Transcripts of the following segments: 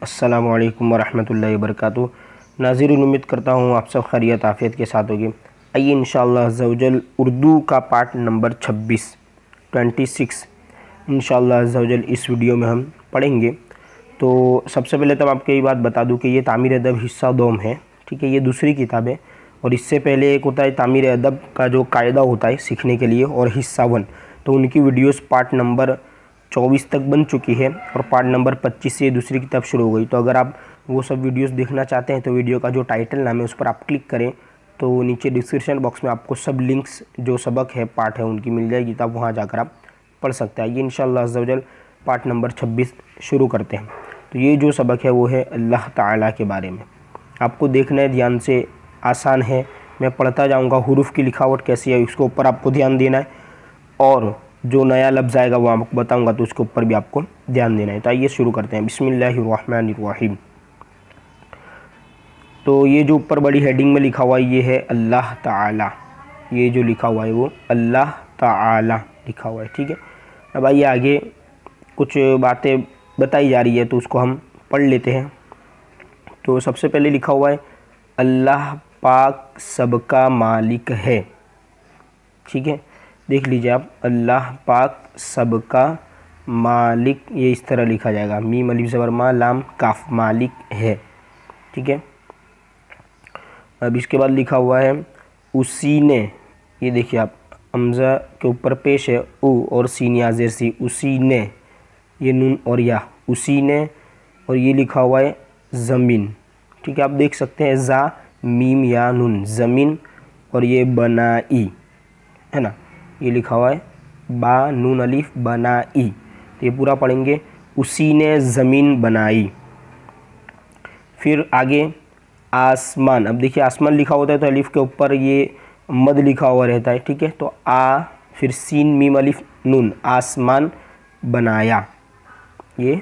अस्सलामु अलैकुम वरहमतुल्लाहि वबरकातुहू। नाज़रीन, उम्मीद करता हूँ आप सब खैरियत आफ़ियत के साथ होगी। आइए इंशाअल्लाह अज़्ज़ा वजल उर्दू का पार्ट नंबर 26 इंशाअल्लाह अज़्ज़ा वजल इस वीडियो में हम पढ़ेंगे। तो सबसे पहले तो आपको ये बात बता दूँ कि ये तामीर अदब हिस्सा दोम है, ठीक है। ये दूसरी किताब है और इससे पहले एक होता है तामीर अदब का जो कायदा होता है सीखने के लिए और हिस्सा 1, तो उनकी वीडियोस पार्ट नंबर 24 तक बन चुकी है और पार्ट नंबर 25 से दूसरी किताब शुरू हो गई। तो अगर आप वो सब वीडियोस देखना चाहते हैं तो वीडियो का जो टाइटल नाम है उस पर आप क्लिक करें तो नीचे डिस्क्रिप्शन बॉक्स में आपको सब लिंक्स जो सबक है पार्ट है उनकी मिल जाएगी, तब वहाँ जाकर आप पढ़ सकते हैं। ये इंशाअल्लाह अज़्ज़ा वजल पार्ट नंबर 26 शुरू करते हैं। तो ये जो सबक है वो है अल्लाह ताला के बारे में। आपको देखना है ध्यान से, आसान है, मैं पढ़ता जाऊँगा। हुरूफ की लिखावट कैसी है उसके ऊपर आपको ध्यान देना है और जो नया लफ्ज़ आएगा वो आपको बताऊंगा तो उसके ऊपर भी आपको ध्यान देना है। तो आइए शुरू करते हैं। बिस्मिल्लाहिर्रहमानिर्रहीम। तो ये जो ऊपर बड़ी हेडिंग में लिखा हुआ है ये है अल्लाह ताला। ये जो लिखा हुआ है वो अल्लाह ताला लिखा हुआ है, ठीक है। अब आइए आगे कुछ बातें बताई जा रही है तो उसको हम पढ़ लेते हैं। तो सबसे पहले लिखा हुआ है अल्लाह पाक सबका मालिक है, ठीक है। देख लीजिए आप, अल्लाह पाक सबका मालिक, ये इस तरह लिखा जाएगा, मीम अलिफ ज़बर मा लाम काफ, मालिक है, ठीक है। अब इसके बाद लिखा हुआ है उसी ने, ये देखिए आप, हमज़ा के ऊपर पेश है उ और सीन या ज़ेर सी, उसी ने, ये नून और या, उसी ने, और ये लिखा हुआ है ज़मीन, ठीक है। आप देख सकते हैं ज़ा मीम या नून, ज़मीन, और ये बनाई है ना, ये लिखा हुआ है बा नून अलिफ बनाई। तो ये पूरा पढ़ेंगे, उसी ने ज़मीन बनाई। फिर आगे आसमान, अब देखिए आसमान लिखा होता है तो अलिफ के ऊपर ये मद लिखा हुआ रहता है, ठीक है। तो आ फिर सीन मीम अलिफ नून, आसमान बनाया, ये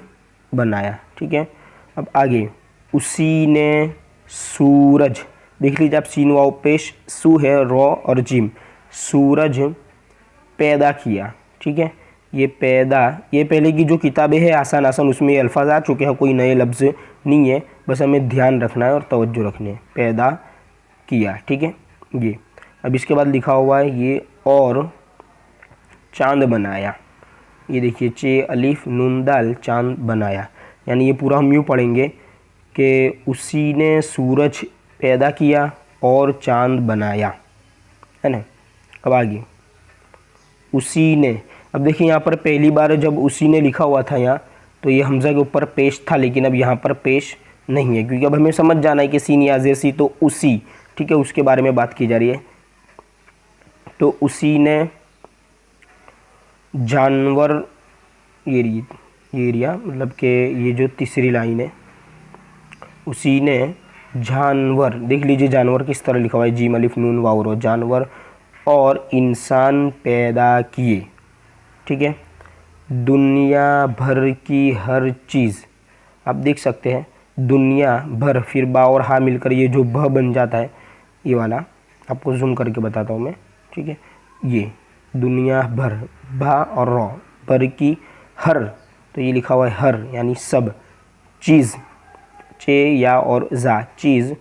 बनाया, ठीक है। अब आगे उसी ने सूरज, देख लीजिए आप, सीन वाव पेश, सू है रॉ और जिम, सूरज पैदा किया, ठीक है। ये पैदा, ये पहले की जो किताबें हैं आसान आसान उसमें ये अल्फाज आ चुके हैं, कोई नए लफ्ज़ नहीं है, बस हमें ध्यान रखना है और तवज्जो रखनी है। पैदा किया, ठीक है ये। अब इसके बाद लिखा हुआ है ये और चांद बनाया, ये देखिए चे अलिफ नून दाल, चांद बनाया। यानी ये पूरा हम यूँ पढ़ेंगे कि उसी ने सूरज पैदा किया और चांद बनाया, है ना। अब आगे उसी ने, अब देखिए यहाँ पर पहली बार जब उसी ने लिखा हुआ था यहाँ तो ये हमज़ा के ऊपर पेश था, लेकिन अब यहाँ पर पेश नहीं है क्योंकि अब हमें समझ जाना है कि सीन या ज़ेर तो उसी, ठीक है, उसके बारे में बात की जा रही है। तो उसी ने जानवर, ये एरिया मतलब कि ये जो तीसरी लाइन है, उसी ने जानवर, देख लीजिए जानवर किस तरह लिखा हुआ है, जीम अलिफ नून वाव रो, जानवर और इंसान पैदा किए, ठीक है। दुनिया भर की हर चीज़, आप देख सकते हैं दुनिया भर, फिर बा और हा मिलकर ये जो भ बन जाता है, ये वाला आपको जूम करके बताता हूँ मैं, ठीक है। ये दुनिया भर, भा और रॉ, भर की हर, तो ये लिखा हुआ है हर यानी सब चीज़, चे या और जा, चीज़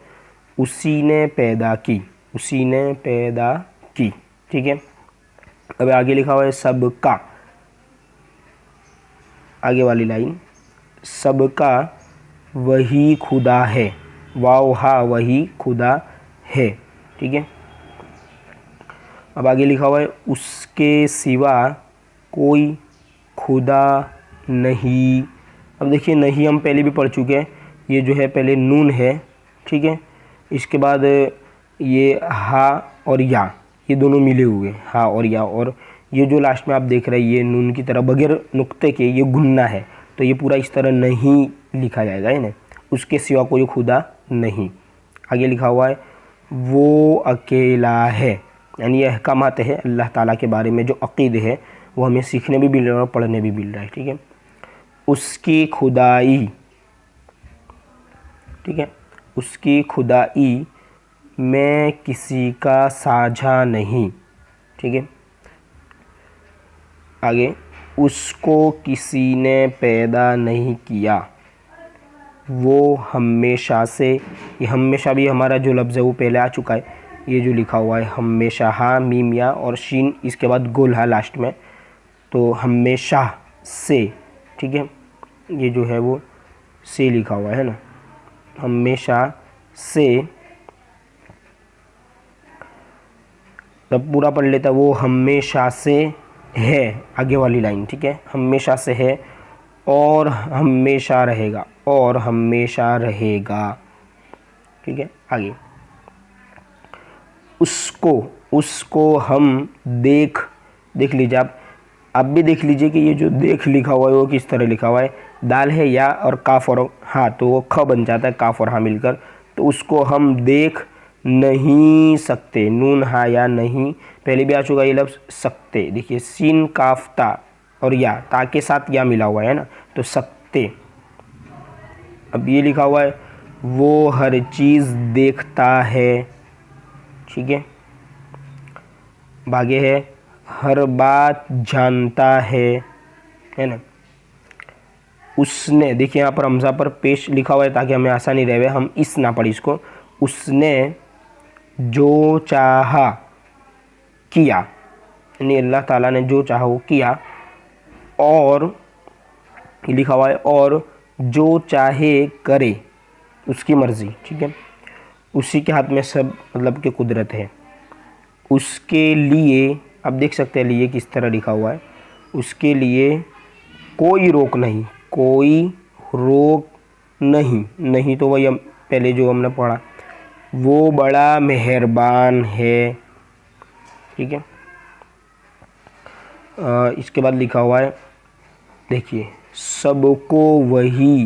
उसी ने पैदा की, उसी ने पैदा की, ठीक है। अब आगे लिखा हुआ है सबका, आगे वाली लाइन, सबका वही खुदा है, वाव हा वही खुदा है, ठीक है। अब आगे लिखा हुआ है उसके सिवा कोई खुदा नहीं। अब देखिए नहीं हम पहले भी पढ़ चुके हैं, ये जो है पहले नून है, ठीक है, इसके बाद ये हा और या, ये दोनों मिले हुए, हा और या, और ये जो लास्ट में आप देख रहे हैं ये नून की तरह बगैर नुक्ते के ये गुन्ना है, तो ये पूरा इस तरह नहीं लिखा जाएगा, है ना, उसके सिवा कोई खुदा नहीं। आगे लिखा हुआ है वो अकेला है, यानी ये अहकामात है अल्लाह ताला के बारे में, जो अक़ीदे है वो हमें सीखने भी मिल रहा है और पढ़ने भी मिल रहा है, ठीक है। उसकी खुदाई, ठीक है, उसकी खुदाई में किसी का साझा नहीं, ठीक है। आगे उसको किसी ने पैदा नहीं किया, वो हमेशा से, ये हमेशा भी हमारा जो लफ्ज़ है वो पहले आ चुका है, ये जो लिखा हुआ है हमेशा, हा मीम या और शीन इसके बाद गोल हा लास्ट में, तो हमेशा से, ठीक है, ये जो है वो से लिखा हुआ है ना, हमेशा से, तब पूरा पढ़ लेता, वो हमेशा से है, आगे वाली लाइन, ठीक है, हमेशा से है और हमेशा रहेगा, और हमेशा रहेगा, ठीक है। आगे उसको हम देख लीजिए, आप भी देख लीजिए कि ये जो देख लिखा हुआ है वो किस तरह लिखा हुआ है, दाल है या और काफ और हाँ, तो वो ख बन जाता है, काफ और हाँ मिलकर, तो उसको हम देख नहीं सकते, नून हा या नहीं पहले भी आ चुका ये लफ्ज़ सकते, देखिए सीन काफ ता और या, ता के साथ या मिला हुआ है ना, तो सकते। अब ये लिखा हुआ है वो हर चीज़ देखता है, ठीक है, आगे है हर बात जानता है ना। उसने, देखिए यहाँ पर हमजा पर पेश लिखा हुआ है ताकि हमें आसानी रहे, हम इस ना पढ़ी इसको, उसने जो चाहा किया, यानी अल्लाह ताला ने जो चाहा वो किया, और लिखा हुआ है और जो चाहे करे, उसकी मर्ज़ी, ठीक है, उसी के हाथ में सब मतलब कि कुदरत है, उसके लिए, आप देख सकते हैं लिए किस तरह लिखा हुआ है, उसके लिए कोई रोक नहीं, कोई रोक नहीं, नहीं तो वही हम पहले जो हमने पढ़ा, वो बड़ा मेहरबान है, ठीक है। इसके बाद लिखा हुआ है, देखिए सबको वही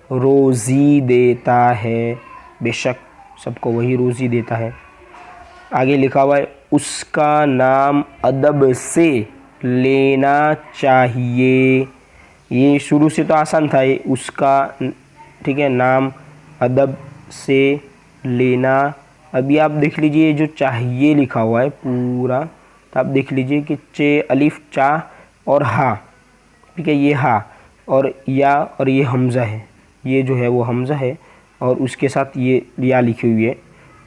रोज़ी देता है, बेशक सबको वही रोज़ी देता है। आगे लिखा हुआ है उसका नाम अदब से लेना चाहिए, ये शुरू से तो आसान था ये उसका, ठीक है, नाम अदब से लेना। अभी आप देख लीजिए जो चाहिए लिखा हुआ है पूरा, तो आप देख लीजिए कि चे अलिफ चा और हा, ठीक है, ये हा और या और ये हमज़ा है, ये जो है वो हमज़ा है और उसके साथ ये या लिखी हुई है,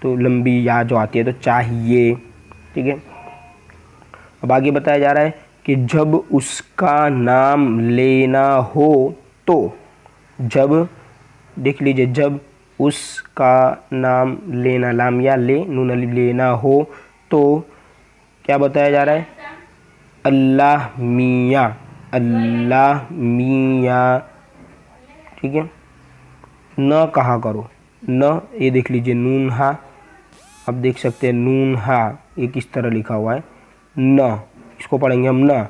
तो लंबी या जो आती है तो चाहिए, ठीक है। अब आगे बताया जा रहा है कि जब उसका नाम लेना हो तो, जब देख लीजिए जब उसका नाम लेना, लाम या ले नून अलिफ लेना हो तो क्या बताया जा रहा है, अल्लाह मियाँ, अल्लाह मियाँ, ठीक है, न कहा करो, न, ये देख लीजिए नून हा, अब देख सकते हैं नून हा ये किस तरह लिखा हुआ है, न, इसको पढ़ेंगे हम न,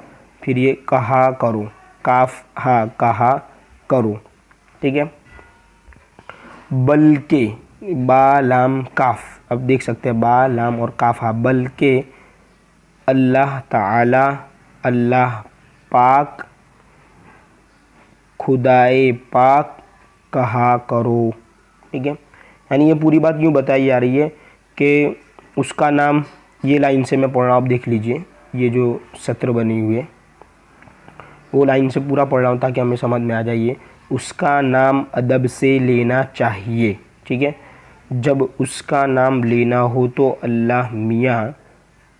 फिर ये कहा करो, काफ हा कहा करो, ठीक है। बल्कि बा लाम काफ, अब देख सकते हैं बा लाम और काफ हा, बल्कि अल्लाह ताला, अल्लाह पाक, खुदाए पाक कहा करो, ठीक है। यानी ये पूरी बात यूँ बताई जा रही है कि उसका नाम, ये लाइन से मैं पढ़ रहा हूँ, आप देख लीजिए ये जो सत्र बनी हुई है वो लाइन से पूरा पढ़ रहा हूँ ताकि हमें समझ में आ जाइए, उसका नाम अदब से लेना चाहिए, ठीक है, जब उसका नाम लेना हो तो अल्लाह मियाँ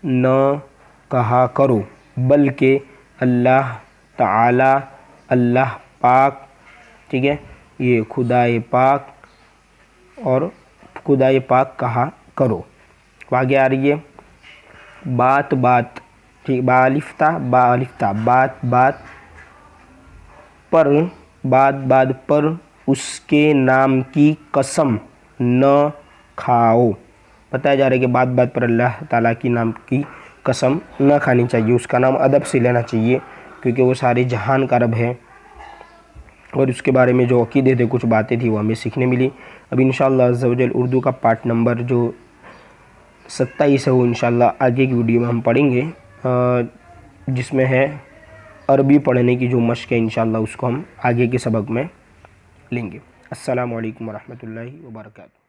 न कहा करो, बल्कि अल्लाह ताला, अल्लाह पाक, ठीक है, ये खुदाए पाक और खुदाए पाक कहा करो। आगे आ रही है बात बात, ठीक, बालिफ्ता बालिफ्ता, बात बात पर, बात बात पर उसके नाम की कसम न खाओ, बताया जा रहा है कि बात बात पर अल्लाह ताला की नाम की कसम न खानी चाहिए, उसका नाम अदब से लेना चाहिए क्योंकि वो सारे जहान का रब है, और उसके बारे में जो अक़ीदे थे, कुछ बातें थी वो हमें सीखने मिली। अब इंशाअल्लाह अज़्ज़ा वजल उर्दू का पार्ट नंबर जो 27 है वो इंशाअल्लाह आगे की वीडियो में हम पढ़ेंगे, जिसमें है अरबी पढ़ने की जो मश्क है, इंशाअल्लाह उसको हम आगे के सबक में लेंगे। अस्सलामु अलैकुम वरहमतुल्लाहि वबरकातुहू।